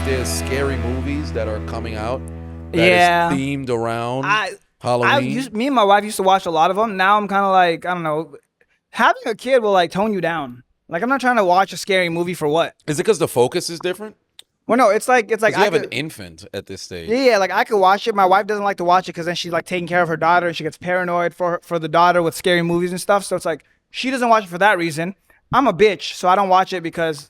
if there's scary movies that are coming out that Yeah. is themed around I Halloween? me and my wife used to watch a lot of them. Now I'm kind of like, I don't know, having a kid will like tone you down. Like I'm not trying to watch a scary movie for what? Is it because the focus is different? Well, no, it's like Because you I have an could, infant at this stage. yeah, like I could watch it. My wife doesn't like to watch it because then she's like taking care of her daughter and she gets paranoid for the daughter with scary movies and stuff. So it's like she doesn't watch it for that reason. I'm a bitch, so I don't watch it because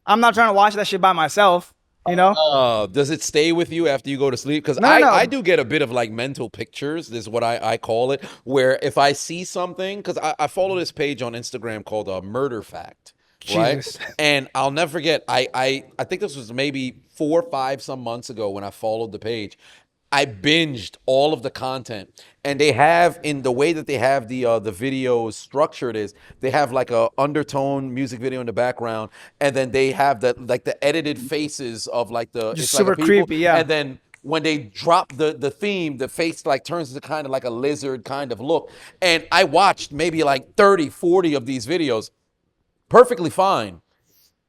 I'm not trying to watch that shit by myself. You know? Does it stay with you after you go to sleep? Because No, I do get a bit of like mental pictures. This is what I call it. Where if I see something, because I follow this page on Instagram called Murder Fact, right? Jesus. And I'll never forget. I think this was maybe 4 or 5 some months ago when I followed the page. I binged all of the content, and they have in the way that they have the videos structured is they have like a undertone music video in the background, and then they have the edited faces of like the Just it's super like a people, creepy, yeah. and then when they drop the theme, the face like turns to kind of like a lizard kind of look. And I watched maybe like 30, 40 of these videos, perfectly fine.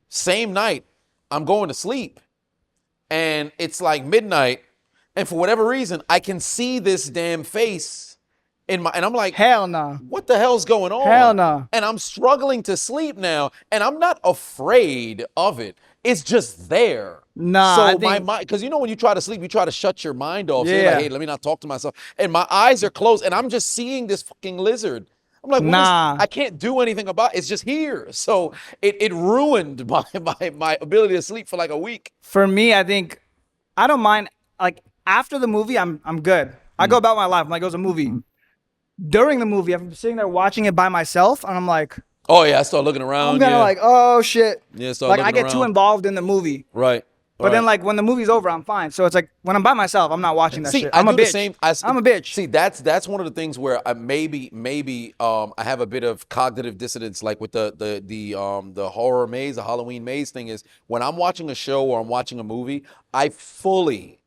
Same night, I'm going to sleep, and it's like midnight. And for whatever reason, I can see this damn face and I'm like, Hell no. what the hell's going on? Hell no. And I'm struggling to sleep now, and I'm not afraid of it. It's just there. Nah, So I my think- mind, because you know when you try to sleep, you try to shut your mind off. So you're Yeah. like, hey, let me not talk to myself. And my eyes are closed, and I'm just seeing this fucking lizard. I'm like, Nah. I can't do anything about it. It's just here. So it ruined my ability to sleep for like a week. For me, I think I don't mind. Like after the movie, I'm good. I go about my life. I'm like, it was a movie. During the movie, I'm sitting there watching it by myself, and I'm like, Oh yeah, I start looking around. I'm kind of yeah. like, oh shit. Yeah, start Like I looking get too around. involved in the movie. Right. But then, like when the movie's over, I'm fine. So it's like when I'm by myself, I'm not watching that See, shit. I I'm a do the bitch. same. I'm a bitch. See, that's one of the things where I maybe I have a bit of cognitive dissonance, like with the horror maze, the Halloween maze thing. Is when I'm watching a show or I'm watching a movie, I fully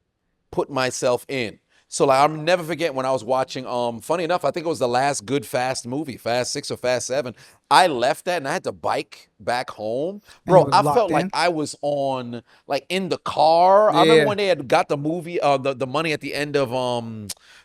put myself in. So like I'll never forget when I was watching. Funny enough, I think it was the last good Fast movie, Fast 6 or Fast 7. I left that and I had to bike back home, bro. you was I locked felt in? like I was on like in the car. I remember Yeah. when they had got the movie, the money at the end of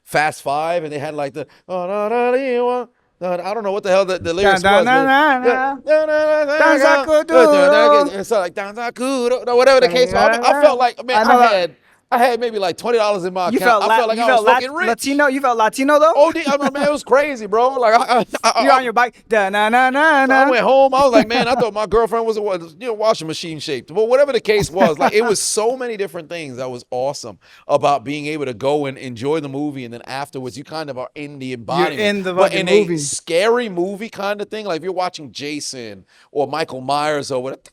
Fast 5, and they had like the I don't know what the hell the lyrics Da, was. da, na, na, Danza kuduro. It's like Danza kuduro, whatever the case. I felt like man, I know that. I had maybe like $20 in my You account. felt, I felt like you I was felt fucking rich. Latino. You felt Latino though. Oh, I mean, man, it was crazy, bro. Like You're on your bike. Da, na, na, na, I na. went home. I was like, man, I thought my girlfriend was washing machine shaped. But whatever the case was, like it was so many different things that was awesome about being able to go and enjoy the movie, and then afterwards you kind of are in the embodiment. in the but fucking in movie. a scary movie kind of thing, like if you're watching Jason or Michael Myers or whatever,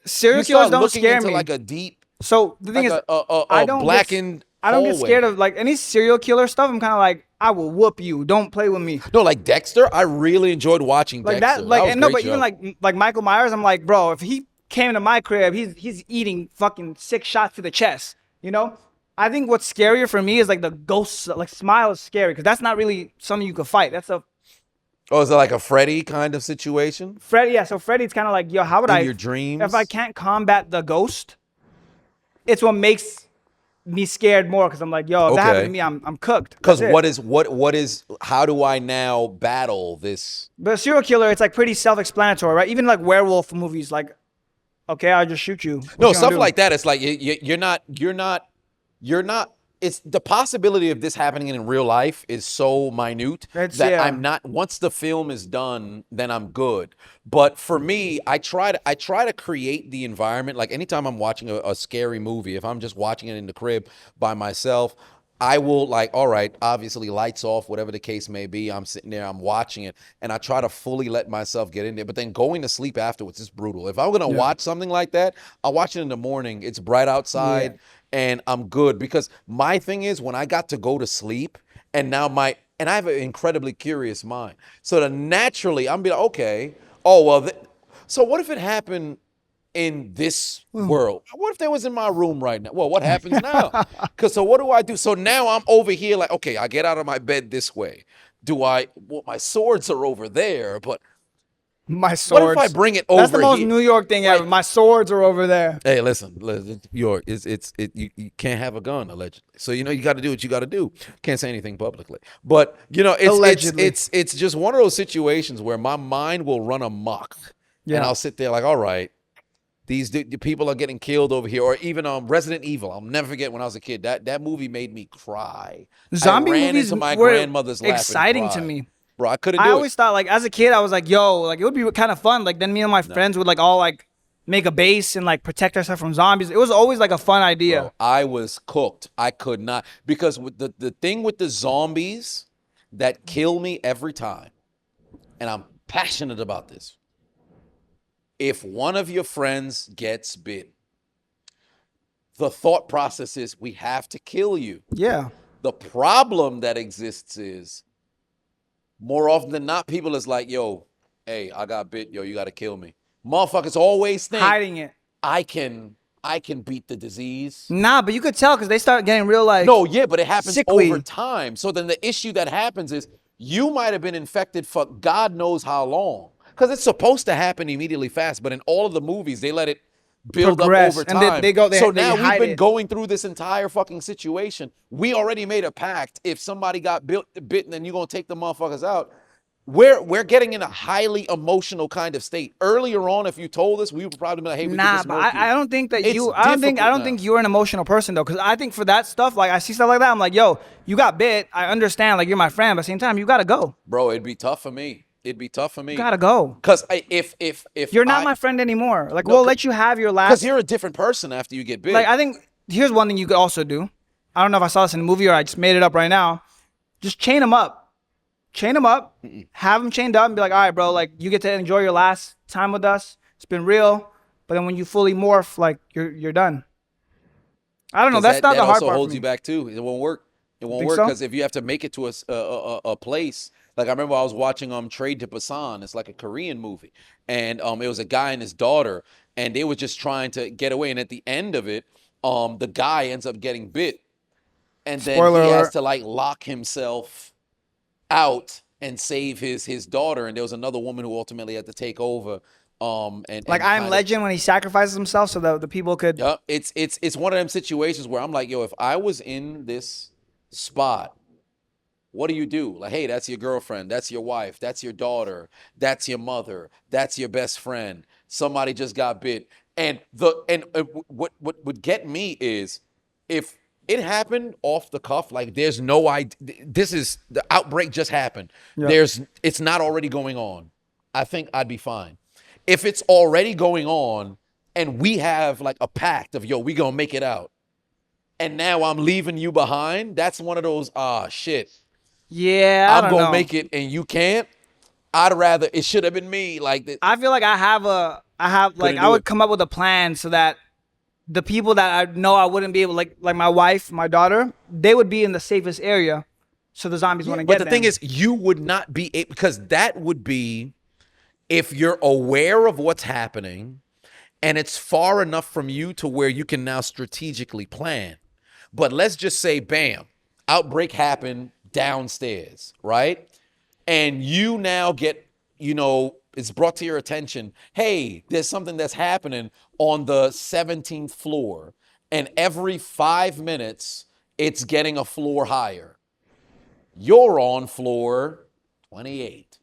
Serial you killers start don't looking scare into me. like a deep, So the thing like is, a I don't blackened. I don't get hallway. scared of like any serial killer stuff. I'm kind of like, I will whoop you. Don't play with me. No, like Dexter. I really enjoyed watching Like Dexter. that. Like was a and no, great but even show. like Michael Myers, I'm like, bro, if he came to my crib, he's eating fucking 6 shots to the chest. You know. I think what's scarier for me is like the ghost. Like Smile is scary because that's not really something you could fight. That's a Oh, is it like a Freddy kind of situation? Freddy. Yeah. So Freddy's kind of like, yo, how would In I? your dreams? If I can't combat the ghost, it's what makes me scared more because I'm like, yo, if that happened Okay. to me, I'm cooked. Because That's it. what is how do I now battle this? But a serial killer, it's like pretty self-explanatory, right? Even like werewolf movies, like, okay, I'll just shoot you. What No, you gonna stuff do? like that. It's like you're not. It's the possibility of this happening in real life is so minute It's- that yeah. I'm not. Once the film is done, then I'm good. But for me, I try to create the environment. Like anytime I'm watching a scary movie, if I'm just watching it in the crib by myself, I will like, all right, obviously lights off, whatever the case may be. I'm sitting there, I'm watching it, and I try to fully let myself get in there. But then going to sleep afterwards is brutal. If I'm gonna watch something like that, I'll watch it in the morning. It's bright outside, and I'm good. Because my thing is, when I got to go to sleep, and now and I have an incredibly curious mind. So then naturally, I'm be like, okay, oh well. So what if it happened in this world? What if they was in my room right now? Well, what happens now? Because so what do I do? So now I'm over here like, okay, I get out of my bed this way. Well, my swords are over there, but My What if I swords. bring it That's the over most here? New York thing ever. Like, My swords are over there. hey, listen, York, you can't have a gun allegedly. So you got to do what you got to do. Can't say anything publicly, but Allegedly. it's just one of those situations where my mind will run amok, and Yeah. I'll sit there like, all right, the people are getting killed over here, or even Resident Evil. I'll never forget when I was a kid. That movie made me cry. I Zombie ran movies into my were grandmother's lap and exciting to cried, me. bro. I couldn't I do it. always thought, like, as a kid, I was like, yo, like, it would be kind of fun. Like, then me and my No. friends would, like, all, like, make a base and, like, protect ourselves from zombies. It was always, like, a fun idea. Bro, I was cooked. I could not, because with the thing with the zombies that kill me every time, and I'm passionate about this. If one of your friends gets bit, the thought process is we have to kill you. Yeah. The problem that exists is more often than not, people is like, yo, hey, I got bit, yo, you gotta kill me. Motherfuckers always think Hiding it. I can beat the disease. Nah, but you could tell because they start getting real, like, No, yeah, but it happens sickly. over time. So then the issue that happens is you might have been infected for God knows how long. Because it's supposed to happen immediately fast, but in all of the movies, they let it build Progress. up over And time. they So now we've hide been it. going through this entire fucking situation. We already made a pact. If somebody got bitten, then you're gonna take the motherfuckers out. We're getting in a highly emotional kind of state. Earlier on, if you told us, we would probably be like, hey, we could Nah, just but smoke you. I don't think that It's you. I don't difficult think now. you're an emotional person though, because I think for that stuff, like I see stuff like that, I'm like, yo, you got bit. I understand, like you're my friend, but at the same time, you gotta go. Bro, it'd be tough for me. It'd be tough for me. You gotta go. Cause if You're not my friend anymore. Like No, we'll let you have your because last. you're a different person after you get bit. Like I think here's one thing you could also do. I don't know if I saw this in a movie or I just made it up right now. Just chain them up. Chain them up. Have them chained up and be like, all right, bro. Like you get to enjoy your last time with us. It's been real. But then when you fully morph, like you're done. I don't know. That's not that the hard also part holds for you me. back too. It won't work. It won't Think work so? because if you have to make it to a place, like I remember I was watching Trade to Busan. It's like a Korean movie, and it was a guy and his daughter, and they were just trying to get away. And at the end of it, the guy ends up getting bit, and then Spoiler he has alert. to like lock himself out and save his daughter. And there was another woman who ultimately had to take over. Like And I'm kind of Legend when he sacrifices himself so that the people could. yeah, it's one of them situations where I'm like, yo, if I was in this spot, what do you do? Like, hey, that's your girlfriend, that's your wife, that's your daughter, that's your mother, that's your best friend. Somebody just got bit, and what would get me is if it happened off the cuff, like there's no idea. This is the outbreak just happened. Yeah. It's not already going on. I think I'd be fine. If it's already going on and we have like a pact of, yo, we gonna make it out, and now I'm leaving you behind, that's one of those, shit, Yeah, I I'm don't gonna know. make it and you can't. I'd rather it should have been me. Like that. I feel like I have like Couldn't I do would it. come up with a plan so that the people that I know I wouldn't be able, like my wife, my daughter, they would be in the safest area, so the zombies wouldn't But get the them. thing is, you would not be because that would be if you're aware of what's happening and it's far enough from you to where you can now strategically plan. But let's just say, bam, outbreak happened downstairs, right? And you now get, it's brought to your attention, hey, there's something that's happening on the 17th floor. And every 5 minutes, it's getting a floor higher. You're on floor 28.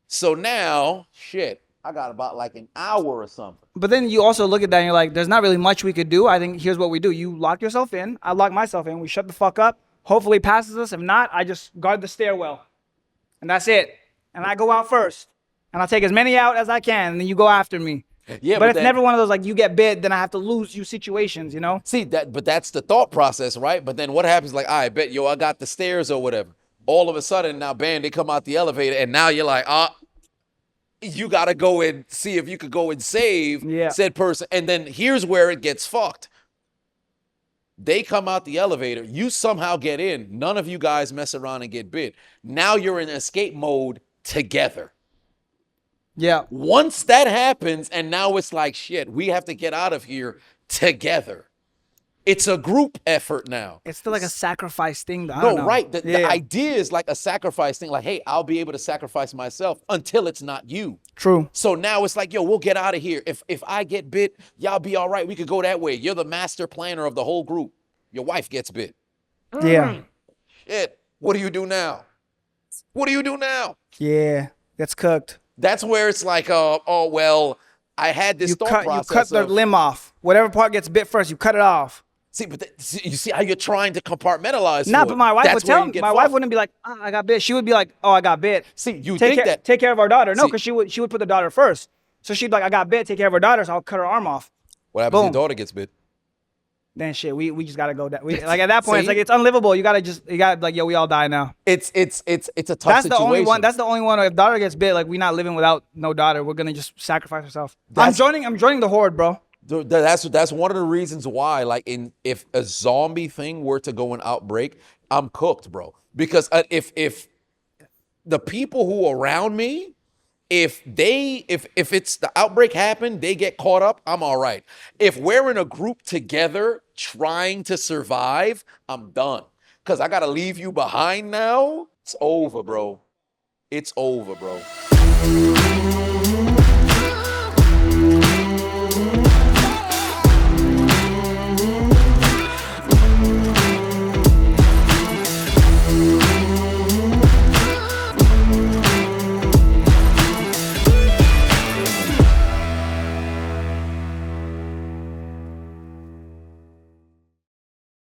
So now, shit, I got about like an hour or something. But then you also look at that and you're like, there's not really much we could do. I think here's what we do. You lock yourself in. I lock myself in. We shut the fuck up. Hopefully it passes us. If not, I just guard the stairwell. And that's it. And I go out first. And I'll take as many out as I can. And then you go after me. Yeah, but it's then, never one of those like you get bit, then I have to lose you situations, you know? See, but that's the thought process, right? But then what happens, like, I bet, yo, I got the stairs or whatever. All of a sudden, now, bam, they come out the elevator. And now you're like, you got to go and see if you could go and save said person. And then here's where it gets fucked. They come out the elevator. You somehow get in. None of you guys mess around and get bit. Now you're in escape mode together. Yeah. Once that happens, and now it's like, shit, we have to get out of here together. It's a group effort now. It's still like a sacrifice thing, though. I don't No, know. right. The Yeah. idea is like a sacrifice thing. Like, hey, I'll be able to sacrifice myself until it's not you. True. So now it's like, yo, we'll get out of here. If I get bit, y'all be all right. We could go that way. You're the master planner of the whole group. Your wife gets bit. Yeah. Shit. What do you do now? What do you do now? Yeah. That's cooked. That's where it's like, oh well, I had this thought You process. cut the limb off. Whatever part gets bit first, you cut it off. See, but you see how you're trying to compartmentalize. Nah, but my wife That's would where tell you me. get My wife fucked. wouldn't be like, I got bit. She would be like, oh, I got bit. See, you Take think care, that. take care of our daughter. No, See- because she would put the daughter first. So she'd be like, I got bit. Take care of her daughter. So I'll cut her arm off. What happens if Boom. your daughter gets bit? Then shit, we just gotta go down. Like at that point, it's See? like it's unlivable. You gotta like, yo, we all die now. It's a tough That's situation. the only one. That's the only one. If daughter gets bit, like we not living without no daughter. We're gonna just sacrifice ourselves. I'm joining the horde, bro. That's one of the reasons why, like, if a zombie thing were to go in outbreak, I'm cooked, bro. Because if the people who are around me, if it's the outbreak happened, they get caught up, I'm all right. If we're in a group together trying to survive, I'm done. Because I gotta leave you behind now. It's over, bro. It's over, bro.